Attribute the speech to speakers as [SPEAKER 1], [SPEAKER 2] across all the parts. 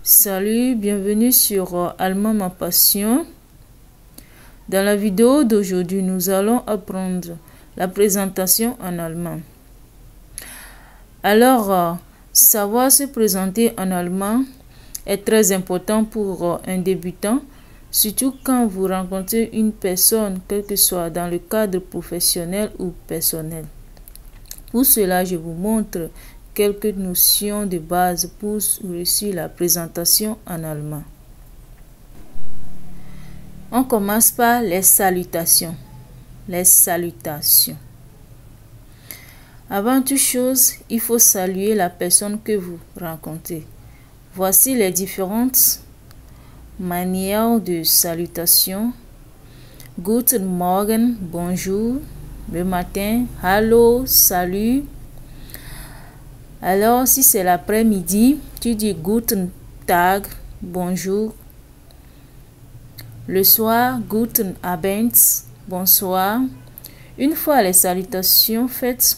[SPEAKER 1] Salut, bienvenue sur Allemand ma passion. Dans la vidéo d'aujourd'hui, nous allons apprendre la présentation en allemand. Alors, savoir se présenter en allemand est très important pour un débutant, surtout quand vous rencontrez une personne, quel que soit dans le cadre professionnel ou personnel. Pour cela, je vous montre quelques notions de base pour réussir la présentation en allemand. On commence par les salutations. Les salutations. Avant toute chose, il faut saluer la personne que vous rencontrez. Voici les différentes manières de salutation. Guten Morgen, bonjour. Le matin, hallo, salut. Alors, si c'est l'après-midi, tu dis Guten Tag, bonjour. Le soir, Guten Abend, bonsoir. Une fois les salutations faites,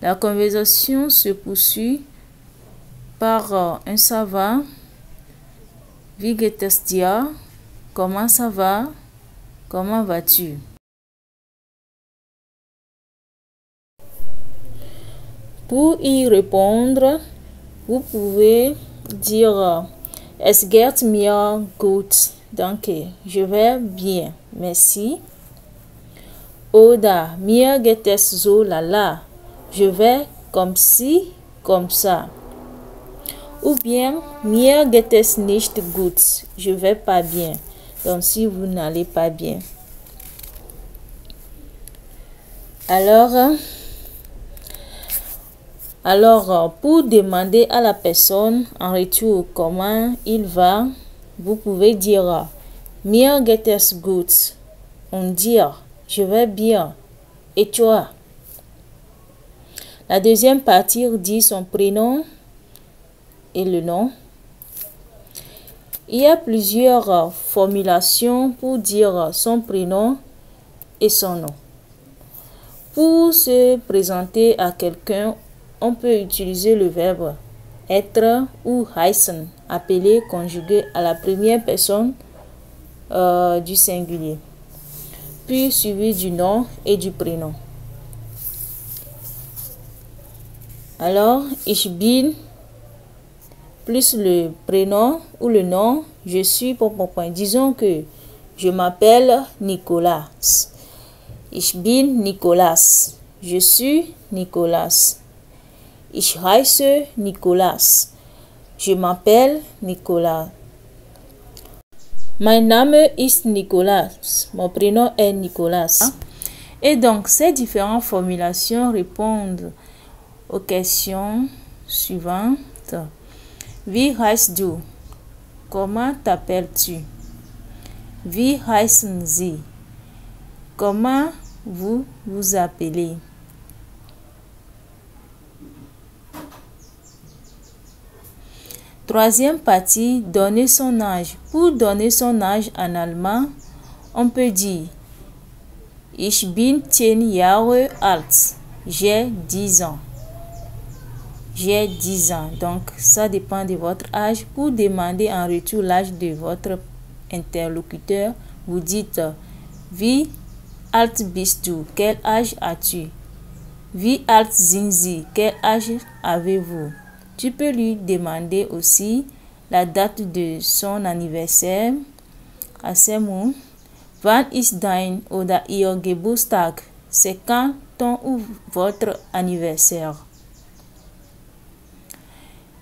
[SPEAKER 1] la conversation se poursuit par un ça va, wie geht es dir, comment ça va, comment vas-tu. Pour y répondre, vous pouvez dire Es geht mir gut, danke, je vais bien, merci. Oder mir geht es so lala, je vais comme ci, comme ça. Ou bien mir geht es nicht gut, je vais pas bien. Donc si vous n'allez pas bien. Alors, pour demander à la personne en retour comment il va, vous pouvez dire Mir geht es gut. On dit je vais bien. Et toi? La deuxième partie dit son prénom et le nom. Il y a plusieurs formulations pour dire son prénom et son nom. Pour se présenter à quelqu'un, on peut utiliser le verbe être ou heißen, appelé, conjugué à la première personne du singulier, puis suivi du nom et du prénom. Alors, ich bin, plus le prénom ou le nom, je suis, disons que je m'appelle Nicolas. Ich bin Nicolas. Je suis Nicolas. Ich heiße Nicolas. Je m'appelle Nicolas. Mein Name ist Nicolas. Mon prénom est Nicolas. Et donc, ces différentes formulations répondent aux questions suivantes. Wie heißt du? Comment t'appelles-tu? Wie heißen Sie? Comment vous vous appelez? Troisième partie, donner son âge. Pour donner son âge en allemand, on peut dire Ich bin 10 Jahre alt. J'ai 10 ans. J'ai 10 ans. Donc, ça dépend de votre âge. Pour demander en retour l'âge de votre interlocuteur, vous dites Wie alt bist du? Quel âge as-tu? Wie alt sind Sie? Quel âge avez-vous? Tu peux lui demander aussi la date de son anniversaire. À ces mots, Wann ist dein oder Ihr Geburtstag? C'est quand ton ou votre anniversaire?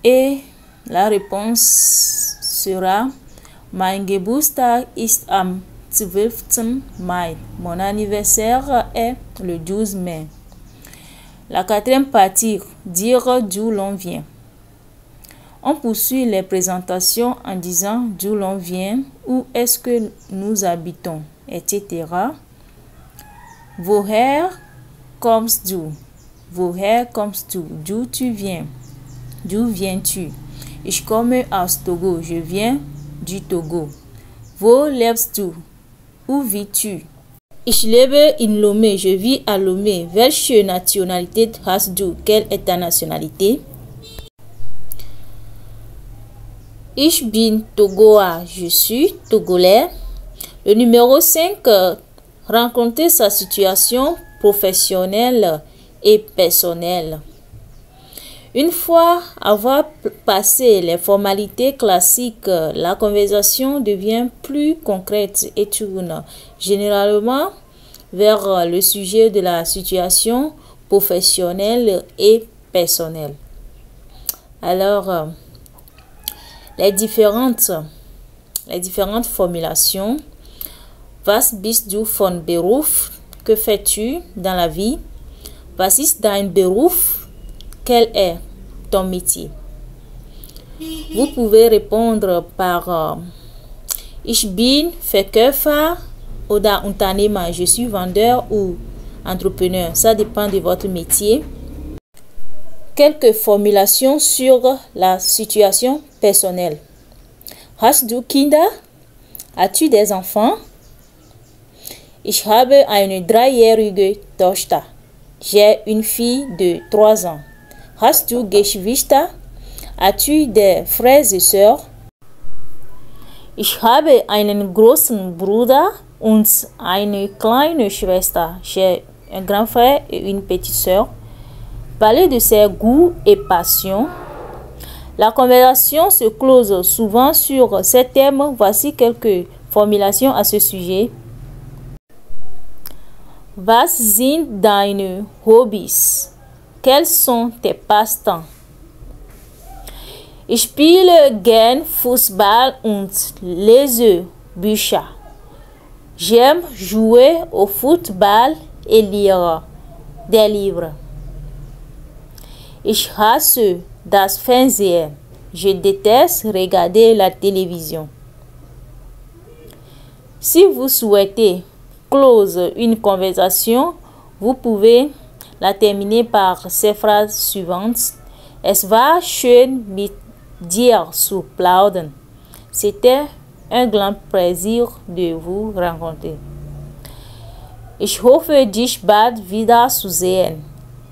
[SPEAKER 1] Et la réponse sera Mein Geburtstag ist am 12. Mai. Mon anniversaire est le 12 mai. La quatrième partie, dire d'où l'on vient. On poursuit les présentations en disant d'où l'on vient, où est-ce que nous habitons, etc. Woher kommst du? Woher kommst du? D'où tu viens? D'où viens-tu? Ich komme aus Togo. Je viens du Togo. Wo lebst du? Où vis-tu? Ich lebe in Lomé. Je vis à Lomé. Welche Nationalität hast du? Quelle est ta nationalité? Ich bin Togoa, je suis togolais. Le numéro 5, rencontrer sa situation professionnelle et personnelle. Une fois avoir passé les formalités classiques, la conversation devient plus concrète et tourne généralement vers le sujet de la situation professionnelle et personnelle. Alors, les différentes formulations. Was bist du von Beruf? Que fais-tu dans la vie? Was ist dein Beruf? Quel est ton métier? Vous pouvez répondre par Ich bin Verkäufer oder Unternehmer. Je suis vendeur ou entrepreneur. Ça dépend de votre métier. Quelques formulations sur la situation personnelle. Hast du Kinder? As-tu des enfants? Ich habe eine 3-jährige Tochter. J'ai une fille de 3 ans. Hast du Geschwister? As-tu des frères et sœurs? Ich habe einen großen Bruder und eine kleine Schwester. J'ai un grand frère et une petite sœur. Parler de ses goûts et passions. La conversation se close souvent sur ces thèmes. Voici quelques formulations à ce sujet. Was sind deine Hobbys? Quels sont tes passe-temps? Ich spiele gern Fußball und lese Bücher. J'aime jouer au football et lire des livres. Ich hasse das Fernsehen. Je déteste regarder la télévision. Si vous souhaitez close une conversation, vous pouvez la terminer par ces phrases suivantes. Es war schön mit dir zu plaudern. C'était un grand plaisir de vous rencontrer. Ich hoffe, dich bald wieder zu sehen.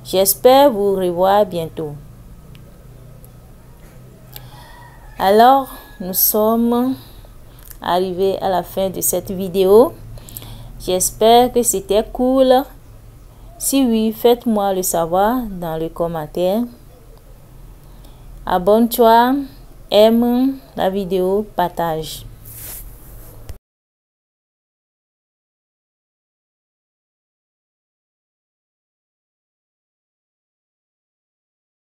[SPEAKER 1] J'espère vous revoir bientôt. Alors, nous sommes arrivés à la fin de cette vidéo. J'espère que c'était cool. Si oui, faites-moi le savoir dans les commentaires. Abonne-toi, aime la vidéo, partage.